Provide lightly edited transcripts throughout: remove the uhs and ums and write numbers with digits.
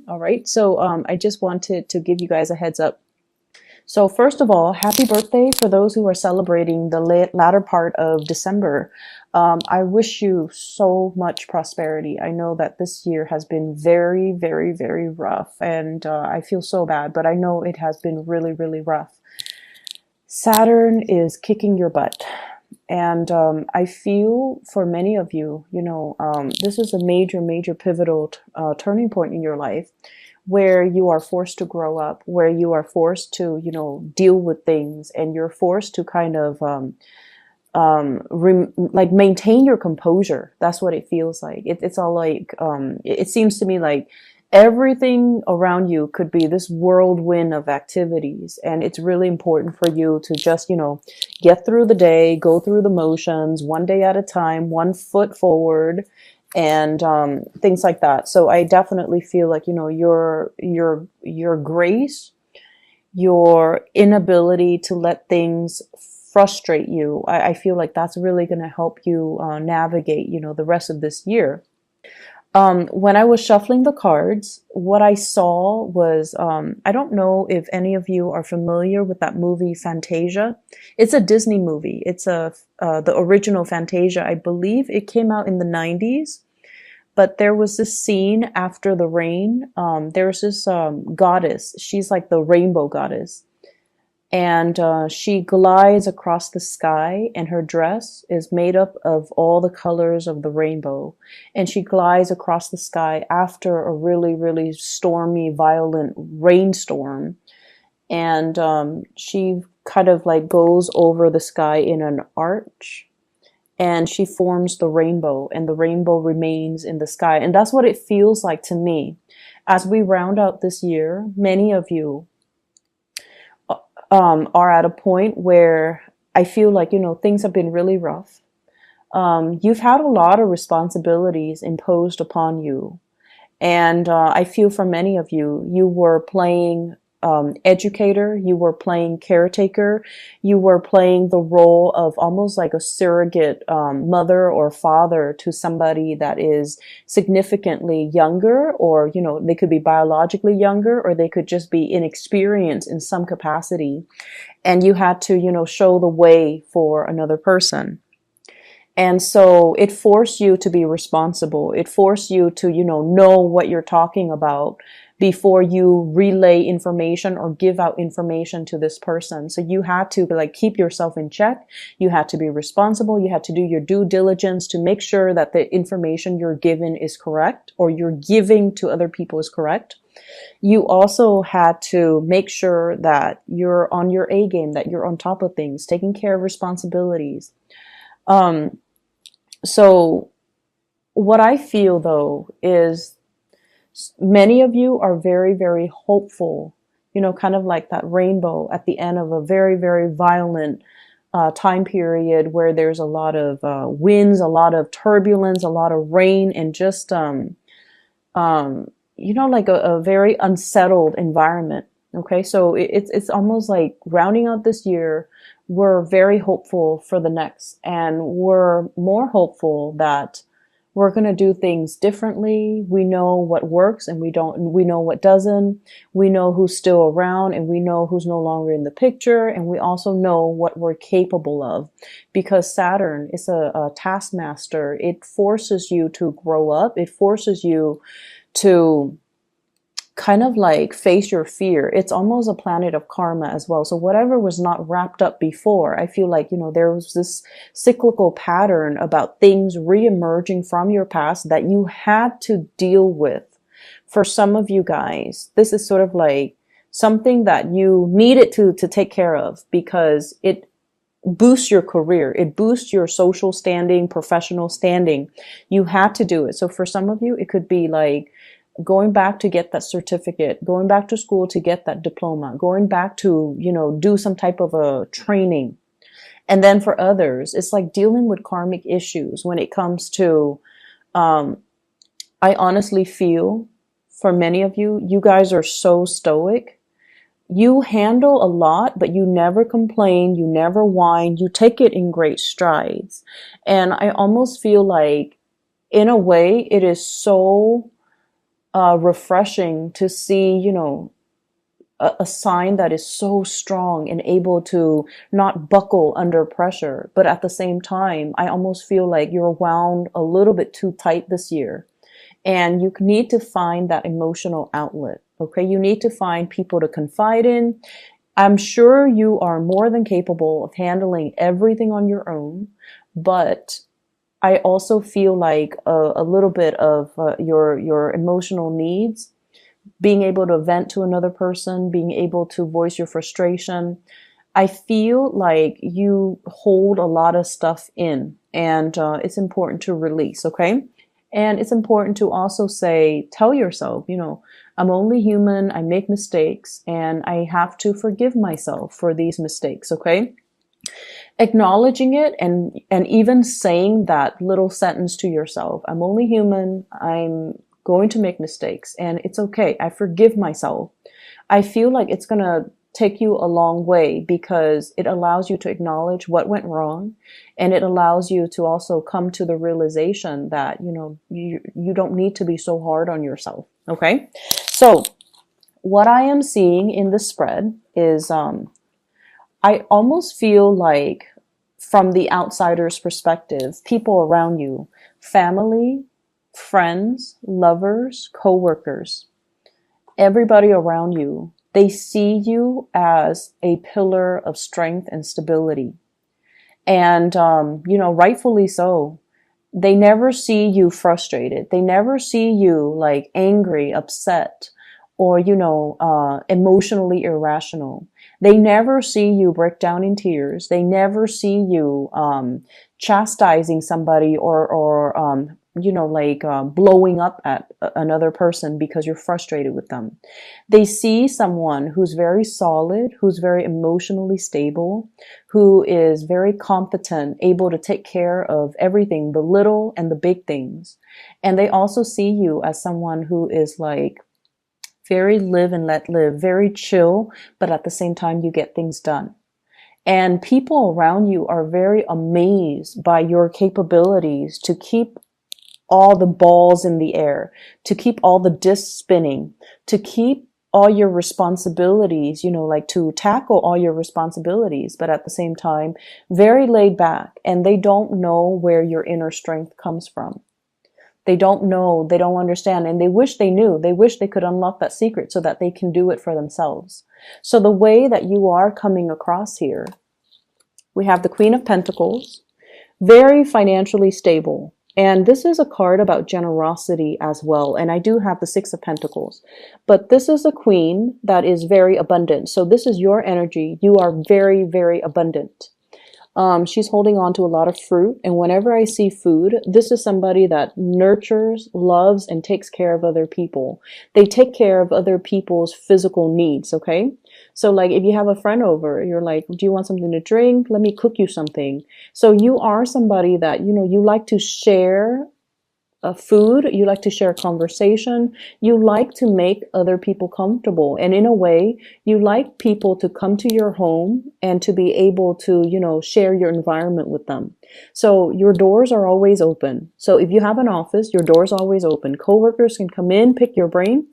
All right. So I just wanted to give you guys a heads up. So first of all, happy birthday for those who are celebrating the latter part of December. I wish you so much prosperity. I know that this year has been very, very, very rough, and I feel so bad, but I know it has been really, really rough. Saturn is kicking your butt. And I feel for many of you, this is a major, major pivotal turning point in your life where you are forced to grow up, where you are forced to, deal with things, and you're forced to kind of like maintain your composure. That's what it feels like. It's all like, it seems to me like everything around you could be this whirlwind of activities. And it's really important for you to just, get through the day, go through the motions, one day at a time, one foot forward, and things like that. So I definitely feel like, your grace, your inability to let things frustrate you. I feel like that's really going to help you navigate, the rest of this year. When I was shuffling the cards, what I saw was, I don't know if any of you are familiar with that movie Fantasia. It's a Disney movie. It's the original Fantasia. I believe it came out in the 90s. But there was this scene after the rain. There's this goddess. She's like the rainbow goddess. And she glides across the sky, and her dress is made up of all the colors of the rainbow. And she glides across the sky after a really, really stormy, violent rainstorm. And she kind of like goes over the sky in an arch, and she forms the rainbow, and the rainbow remains in the sky. And that's what it feels like to me. As we round out this year, many of you are at a point where I feel like, things have been really rough. You've had a lot of responsibilities imposed upon you. And I feel for many of you, you were playing educator, you were playing caretaker, you were playing the role of almost like a surrogate mother or father to somebody that is significantly younger, or, they could be biologically younger, or they could just be inexperienced in some capacity. And you had to, show the way for another person. And so it forced you to be responsible. It forced you to, know what you're talking about before you relay information or give out information to this person. So you had to like keep yourself in check. You had to be responsible. You had to do your due diligence to make sure that the information you're given is correct, or you're giving to other people is correct. You also had to make sure that you're on your A game, that you're on top of things, taking care of responsibilities. So what I feel though is many of you are very, very hopeful, kind of like that rainbow at the end of a very, very violent time period where there's a lot of winds, a lot of turbulence, a lot of rain, and just, like a very unsettled environment. Okay, so it's almost like rounding out this year, we're very hopeful for the next, and we're more hopeful that we're going to do things differently. We know what works and we know what doesn't. We know who's still around and we know who's no longer in the picture. And we also know what we're capable of, because Saturn is a taskmaster. It forces you to grow up. It forces you to kind of like face your fear. It's almost a planet of karma as well. So whatever was not wrapped up before, I feel like, there was this cyclical pattern about things reemerging from your past that you had to deal with. For some of you guys, this is sort of like something that you needed to take care of, because it boosts your career. It boosts your social standing, professional standing. You had to do it. So for some of you, it could be like going back to get that certificate, going back to school to get that diploma, going back to, do some type of a training. And then for others, it's like dealing with karmic issues when it comes to, I honestly feel for many of you, you guys are so stoic. You handle a lot, but you never complain. You never whine. You take it in great strides. And I almost feel like, in a way, it is so refreshing to see, a sign that is so strong and able to not buckle under pressure. But at the same time, I almost feel like you're wound a little bit too tight this year. And you need to find that emotional outlet. Okay. You need to find people to confide in. I'm sure you are more than capable of handling everything on your own, but I also feel like a little bit of your emotional needs, being able to vent to another person, being able to voice your frustration. I feel like you hold a lot of stuff in, and it's important to release, okay? And it's important to also tell yourself, I'm only human, I make mistakes, and I have to forgive myself for these mistakes, okay? Acknowledging it and even saying that little sentence to yourself, I'm only human, I'm going to make mistakes, and it's okay, I forgive myself. I feel like it's going to take you a long way because it allows you to acknowledge what went wrong, and it allows you to also come to the realization that, you don't need to be so hard on yourself. Okay. So what I am seeing in the spread is, I almost feel like from the outsider's perspective, people around you, family, friends, lovers, coworkers, everybody around you, they see you as a pillar of strength and stability. And, rightfully so. They never see you frustrated. They never see you like angry, upset, or, emotionally irrational. They never see you break down in tears. They never see you, chastising somebody or blowing up at another person because you're frustrated with them. They see someone who's very solid, who's very emotionally stable, who is very competent, able to take care of everything, the little and the big things. And they also see you as someone who is like very live and let live, very chill, but at the same time, you get things done. And people around you are very amazed by your capabilities to keep all the balls in the air, to keep all the discs spinning, to keep all your responsibilities, to tackle all your responsibilities, but at the same time, very laid back. And they don't know where your inner strength comes from. They don't know, they don't understand, and they wish they knew. They wish they could unlock that secret so that they can do it for themselves. So the way that you are coming across here, we have the Queen of Pentacles, very financially stable. And this is a card about generosity as well. And I do have the Six of Pentacles. But this is a queen that is very abundant. So this is your energy. You are very, very abundant. She's holding on to a lot of fruit. And whenever I see food, this is somebody that nurtures, loves, and takes care of other people. They take care of other people's physical needs, okay? So like if you have a friend over, you're like, do you want something to drink? Let me cook you something. So you are somebody that, you like to share food, you like to share conversation, you like to make other people comfortable. And in a way, you like people to come to your home and to be able to, share your environment with them. So your doors are always open. So if you have an office, your door's always open. Coworkers can come in, pick your brain,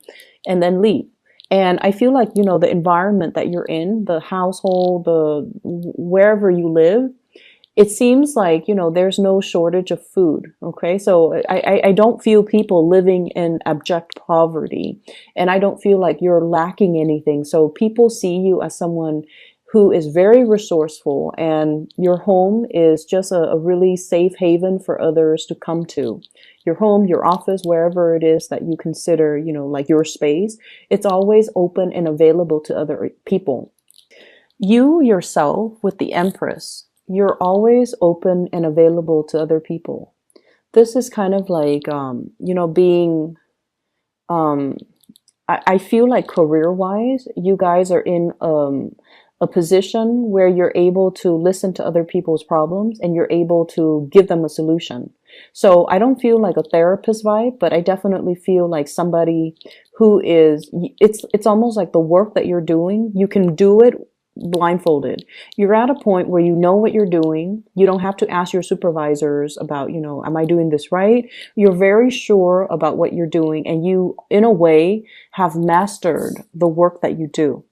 and then leave. And I feel like, the environment that you're in, the household, wherever you live, it seems like, there's no shortage of food. Okay. So I don't feel people living in abject poverty, and I don't feel like you're lacking anything. So people see you as someone who is very resourceful, and your home is just a really safe haven for others to come to. Your home, your office, wherever it is that you consider, like your space, it's always open and available to other people. You yourself with the Empress, you're always open and available to other people. This is kind of like, being, I feel like career-wise, you guys are in a position where you're able to listen to other people's problems and you're able to give them a solution. So I don't feel like a therapist vibe, but I definitely feel like somebody who is, it's almost like the work that you're doing, you can do it blindfolded. You're at a point where you know what you're doing. You don't have to ask your supervisors about, am I doing this right? You're very sure about what you're doing, and you, in a way, have mastered the work that you do.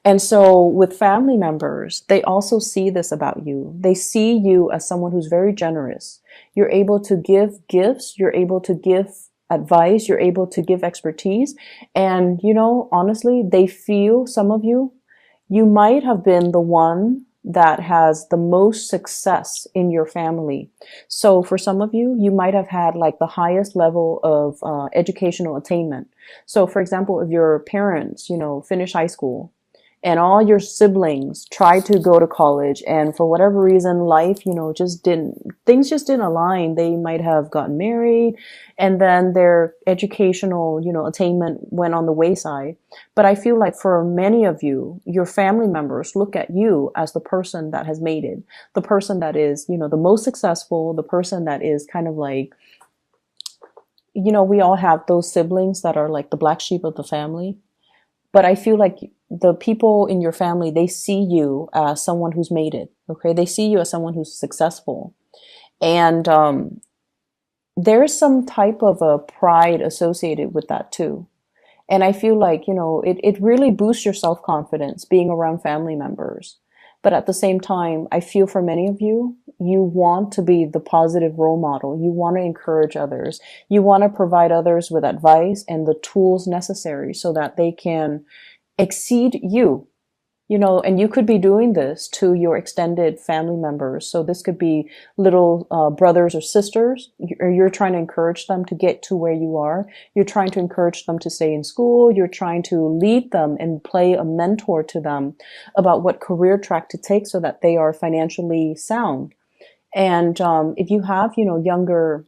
And so with family members, they also see this about you. They see you as someone who's very generous. You're able to give gifts. You're able to give advice. You're able to give expertise. And, honestly, they feel, some of you might have been the one that has the most success in your family. So for some of you, you might have had like the highest level of educational attainment. So for example, if your parents, finish high school, and all your siblings tried to go to college, and for whatever reason life things just didn't align. They might have gotten married, and then their educational attainment went on the wayside. But I feel like for many of you, your family members look at you as the person that has made it, the person that is the most successful, the person that is kind of like, we all have those siblings that are like the black sheep of the family. But I feel like the people in your family, they see you as someone who's made it. Okay. They see you as someone who's successful. And, there's some type of a pride associated with that too. And I feel like, it really boosts your self-confidence being around family members. But at the same time, I feel for many of you, you want to be the positive role model. You want to encourage others. You want to provide others with advice and the tools necessary so that they can exceed you. And you could be doing this to your extended family members. So this could be little brothers or sisters, or you're trying to encourage them to get to where you are. You're trying to encourage them to stay in school. You're trying to lead them and play a mentor to them about what career track to take so that they are financially sound. And if you have, younger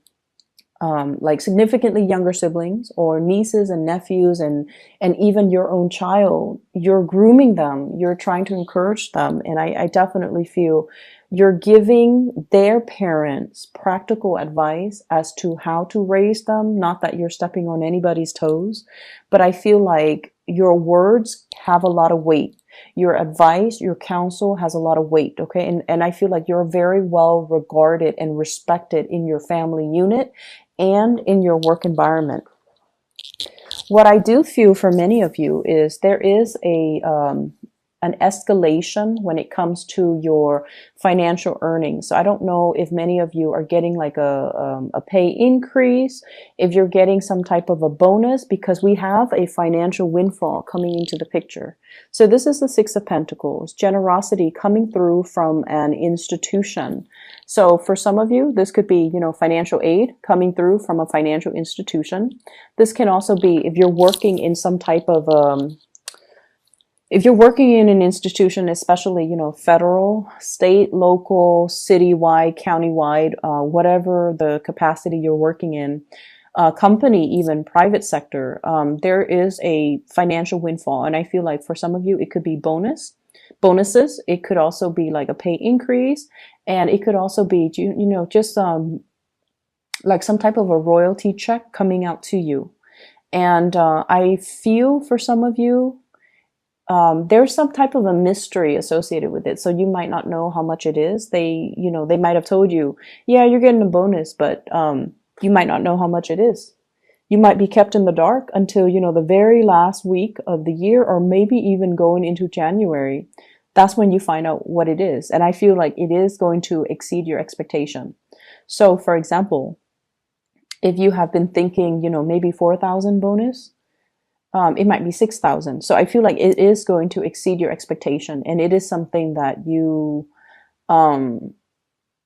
like significantly younger siblings or nieces and nephews and even your own child, you're grooming them, you're trying to encourage them. And I definitely feel you're giving their parents practical advice as to how to raise them. Not that you're stepping on anybody's toes, but I feel like your words have a lot of weight. Your advice, your counsel has a lot of weight, okay? And I feel like you're very well regarded and respected in your family unit and in your work environment. What I do feel for many of you is there is an escalation when it comes to your financial earnings. So I don't know if many of you are getting like a pay increase, if you're getting some type of a bonus, because we have a financial windfall coming into the picture. So this is the Six of Pentacles, generosity coming through from an institution. So for some of you, this could be, financial aid coming through from a financial institution. This can also be if you're working in some type of, if you're working in an institution, especially, federal, state, local, citywide, countywide, whatever the capacity you're working in, company, even private sector, there is a financial windfall. And I feel like for some of you, it could be bonuses. It could also be like a pay increase. And it could also be, just like some type of a royalty check coming out to you. And I feel for some of you, there's some type of a mystery associated with it. So you might not know how much it is. They might have told you, yeah, you're getting a bonus, but you might not know how much it is. You might be kept in the dark until, the very last week of the year, or maybe even going into January. That's when you find out what it is. And I feel like it is going to exceed your expectation. So for example, if you have been thinking, maybe 4,000 bonus, it might be 6,000. So I feel like it is going to exceed your expectation. And it is something that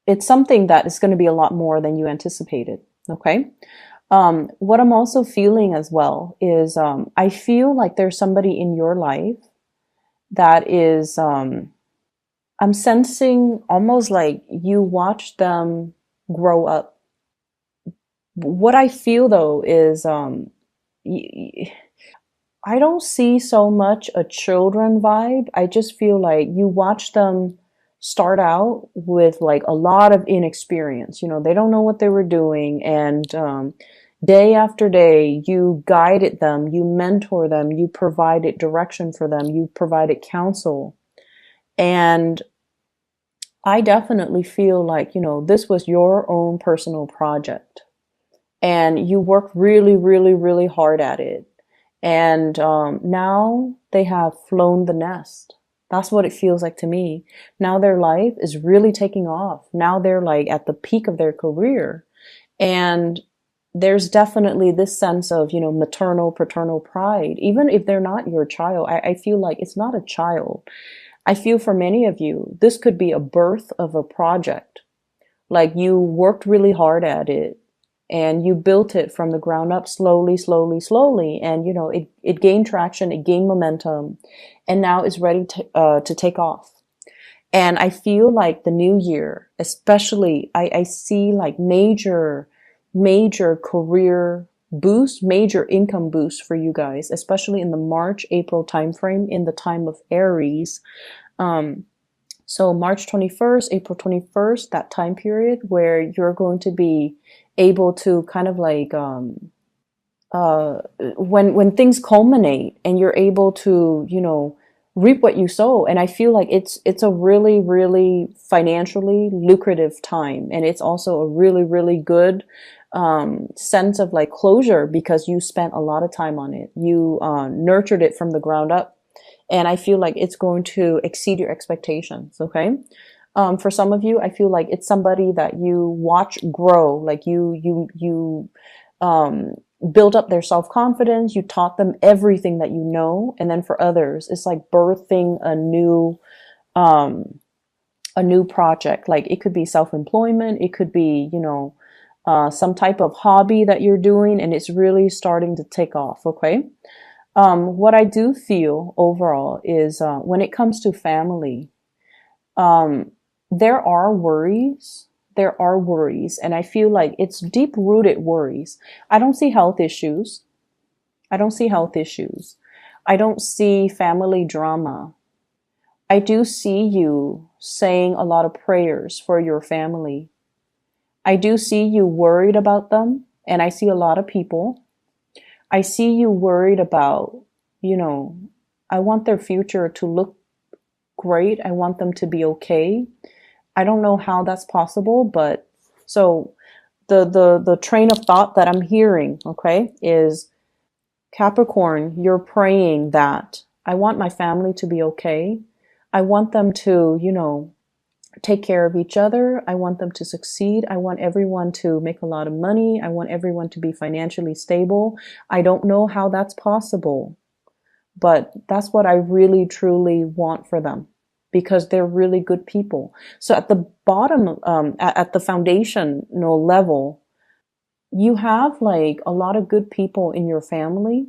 it's something that is going to be a lot more than you anticipated. Okay. What I'm also feeling as well is, I feel like there's somebody in your life that is, I'm sensing almost like you watch them grow up. What I feel though is, I don't see so much a children vibe. I just feel like you watch them start out with like a lot of inexperience. They don't know what they were doing. And, Day after day, you guided them, you mentor them, you provided direction for them, you provided counsel. And I definitely feel like, this was your own personal project and you worked really, really, really hard at it. And now they have flown the nest. That's what it feels like to me. Now their life is really taking off. Now they're like at the peak of their career. And there's definitely this sense of, maternal, paternal pride. Even if they're not your child, I feel like it's not a child. I feel for many of you, this could be a birth of a project. Like you worked really hard at it and you built it from the ground up slowly, slowly, slowly. And, it gained traction, it gained momentum, and now it's ready to take off. And I feel like the new year, especially, I see like major career boost, major income boost for you guys, especially in the March, April timeframe, in the time of Aries. So March 21st, April 21st, that time period where you're going to be able to kind of like, when things culminate and you're able to, reap what you sow. And I feel like it's a really, really financially lucrative time. And it's also a really, really good, sense of like closure because you spent a lot of time on it. You, nurtured it from the ground up. And I feel like it's going to exceed your expectations. Okay. For some of you, I feel like it's somebody that you watch grow, like um, build up their self-confidence. You taught them everything that you know. And then for others, it's like birthing um, a new project. Like it could be self-employment. It could be, some type of hobby that you're doing and it's really starting to take off. Okay. What I do feel overall is, when it comes to family, um, there are worries. There are worries, and I feel like it's deep rooted worries. I don't see health issues. I don't see health issues. I don't see family drama. I do see you saying a lot of prayers for your family. I do see you worried about them, and I see a lot of people. I see you worried about, you know, I want their future to look great. I want them to be okay. I don't know how that's possible, but so the train of thought that I'm hearing, okay, is Capricorn, you're praying that I want my family to be okay. I want them to, take care of each other. I want them to succeed. I want everyone to make a lot of money. I want everyone to be financially stable. I don't know how that's possible, but that's what I really truly want for them because they're really good people. So at the bottom, at the foundational level, you have like a lot of good people in your family,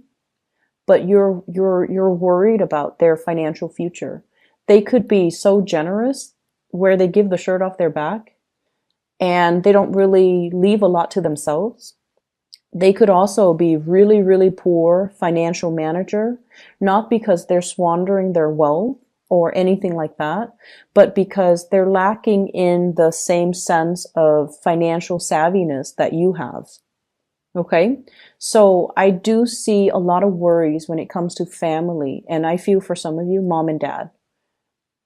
but you're worried about their financial future. They could be so generous where they give the shirt off their back and they don't really leave a lot to themselves. They could also be really, really poor financial manager, not because they're squandering their wealth or anything like that, but because they're lacking in the same sense of financial savviness that you have. Okay. So I do see a lot of worries when it comes to family. And I feel for some of you, mom and dad.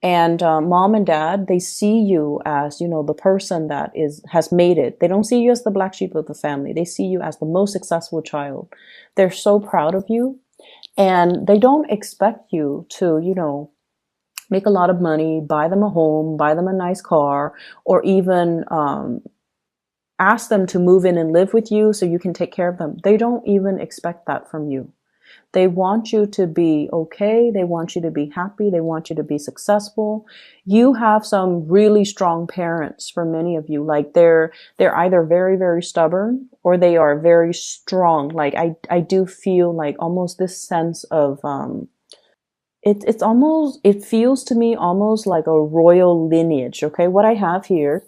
And mom and dad, they see you as, the person that has made it. They don't see you as the black sheep of the family. They see you as the most successful child. They're so proud of you. And they don't expect you to, make a lot of money, buy them a home, buy them a nice car, or even ask them to move in and live with you so you can take care of them. They don't even expect that from you. They want you to be okay. They want you to be happy. They want you to be successful. You have some really strong parents for many of you. Like they're either very, very stubborn or they are very strong. Like I do feel like almost this sense of, it feels to me almost like a royal lineage. Okay. What I have here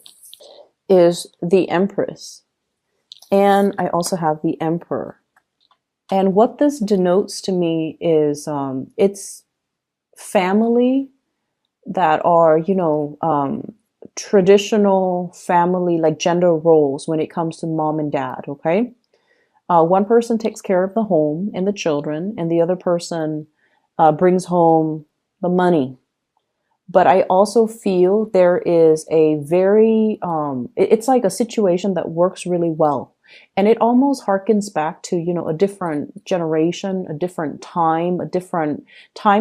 is the Empress and I also have the Emperor. And what this denotes to me is it's family that are, traditional family, like gender roles when it comes to mom and dad, okay? One person takes care of the home and the children, and the other person brings home the money. But I also feel there is a very, it's like a situation that works really well. And it almost harkens back to, a different generation, a different time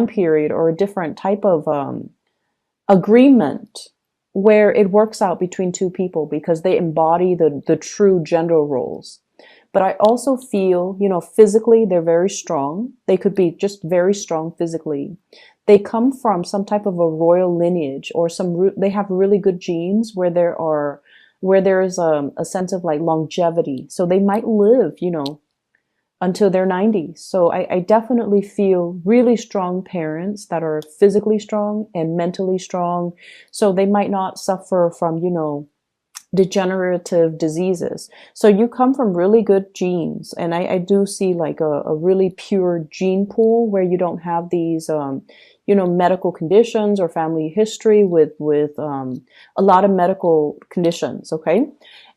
period, or a different type of agreement where it works out between two people because they embody the true gender roles. But I also feel, physically they're very strong. They could be just very strong physically. They come from some type of a royal lineage, or they have really good genes where there is a sense of like longevity. So they might live, until their 90s. So I definitely feel really strong parents that are physically strong and mentally strong. So they might not suffer from, degenerative diseases. So you come from really good genes. And I do see like a really pure gene pool where you don't have these, medical conditions or family history with a lot of medical conditions. Okay.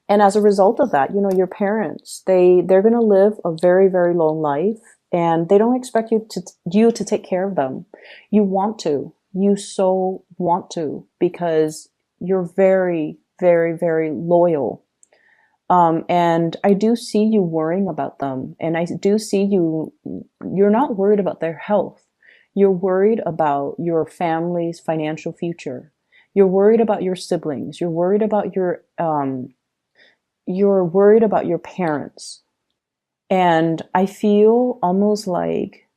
And as a result of that, your parents, they're going to live a very, very long life, and they don't expect you to take care of them. You want to. You so want to, because you're very, very, very loyal. And I do see you worrying about them, and I do see you're not worried about their health. You're worried about your family's financial future. You're worried about your siblings. You're worried about your parents. And I feel almost like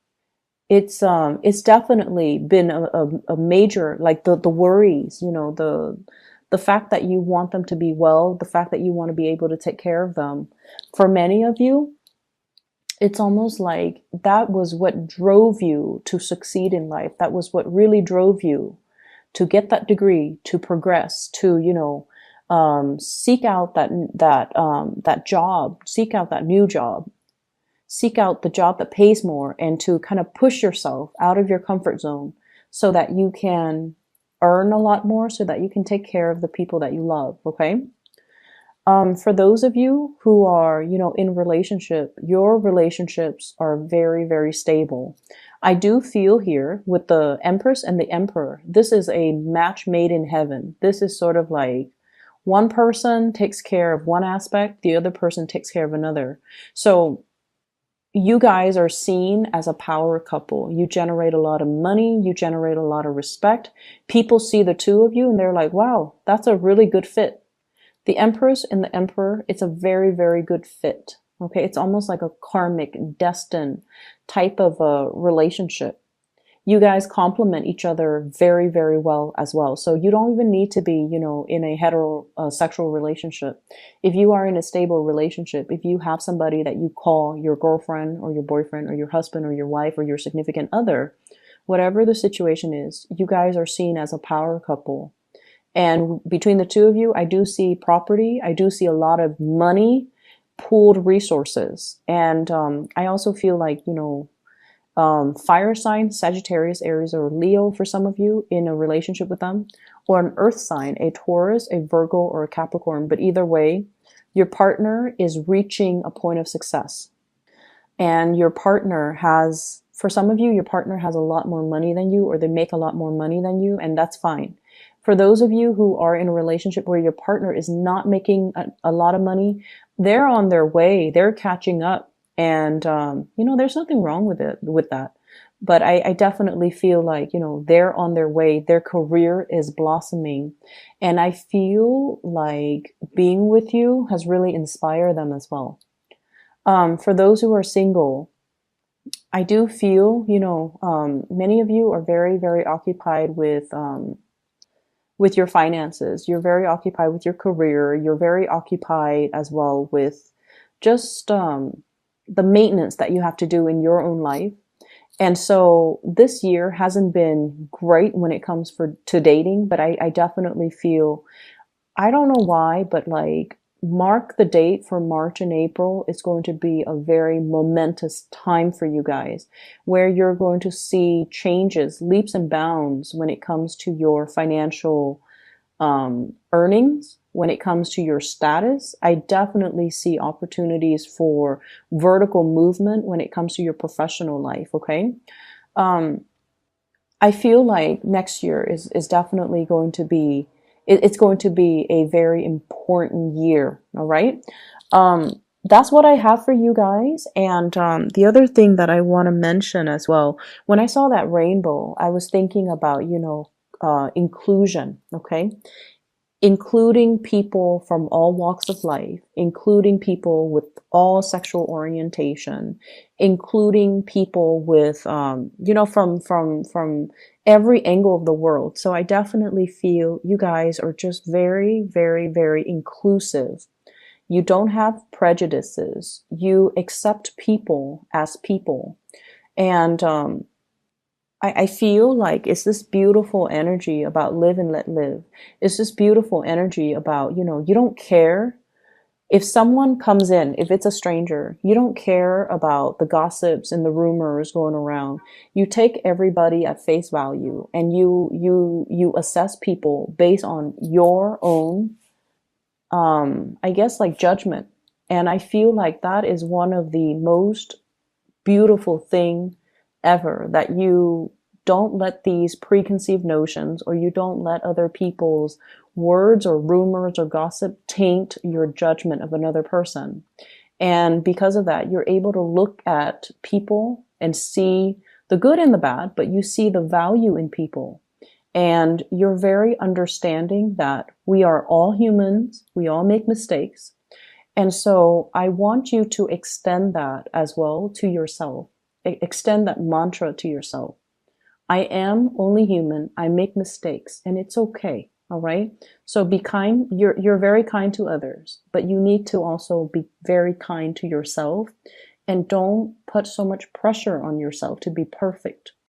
it's definitely been a major, like the worries, the fact that you want them to be well, the fact that you want to be able to take care of them. For many of you, it's almost like that was what drove you to succeed in life. That was what really drove you to get that degree, to progress, to, seek out that job, seek out that new job, seek out the job that pays more, and to kind of push yourself out of your comfort zone so that you can earn a lot more, so that you can take care of the people that you love. Okay. For those of you who are, in relationship, your relationships are very, very stable. I do feel here with the Empress and the Emperor, this is a match made in heaven. This is sort of like one person takes care of one aspect, the other person takes care of another. So you guys are seen as a power couple. You generate a lot of money. You generate a lot of respect. People see the two of you and they're like, wow, that's a really good fit. The Empress and the Emperor, it's a very, very good fit. Okay. It's almost like a karmic, destined type of a relationship. You guys complement each other very, very well as well. So you don't even need to be, in a heterosexual relationship. If you are in a stable relationship, if you have somebody that you call your girlfriend or your boyfriend or your husband or your wife or your significant other, whatever the situation is, you guys are seen as a power couple. And between the two of you, I do see property. I do see a lot of money, pooled resources. And I also feel like, fire sign, Sagittarius, Aries, or Leo for some of you in a relationship with them, or an earth sign, a Taurus, a Virgo, or a Capricorn. But either way, your partner is reaching a point of success. And your partner has, for some of you, your partner has a lot more money than you, or they make a lot more money than you, and that's fine. For those of you who are in a relationship where your partner is not making a lot of money, they're on their way, they're catching up. And, there's nothing wrong with that. But I definitely feel like, they're on their way, their career is blossoming. And I feel like being with you has really inspired them as well. For those who are single, I do feel, many of you are very, very occupied with your finances. You're very occupied with your career. You're very occupied as well with just, the maintenance that you have to do in your own life. And so this year hasn't been great when it comes to dating, but I definitely feel, I don't know why, but like mark the date for March and April. It's going to be a very momentous time for you guys where you're going to see changes, leaps and bounds when it comes to your financial earnings, when it comes to your status. I definitely see opportunities for vertical movement when it comes to your professional life. Okay. Um, I feel like next year is definitely going to be, it's going to be a very important year. All right. That's what I have for you guys. And the other thing that I want to mention as well, when I saw that rainbow, I was thinking about, inclusion. Okay, including people from all walks of life, including people with all sexual orientation, including people with, from every angle of the world. So I definitely feel you guys are just very, very, very inclusive. You don't have prejudices. You accept people as people. And I feel like it's this beautiful energy about live and let live. It's this beautiful energy about, you don't care if someone comes in, if it's a stranger, you don't care about the gossips and the rumors going around. You take everybody at face value and you assess people based on your own, I guess like judgment. And I feel like that is one of the most beautiful thing ever, that you don't let these preconceived notions, or you don't let other people's words or rumors or gossip taint your judgment of another person. And because of that, you're able to look at people and see the good and the bad, but you see the value in people. And you're very understanding that we are all humans, we all make mistakes. And so I want you to extend that as well to yourself. Extend that mantra to yourself. I am only human. I make mistakes and it's okay. All right. So be kind. You're very kind to others, but you need to also be very kind to yourself, and don't put so much pressure on yourself to be perfect.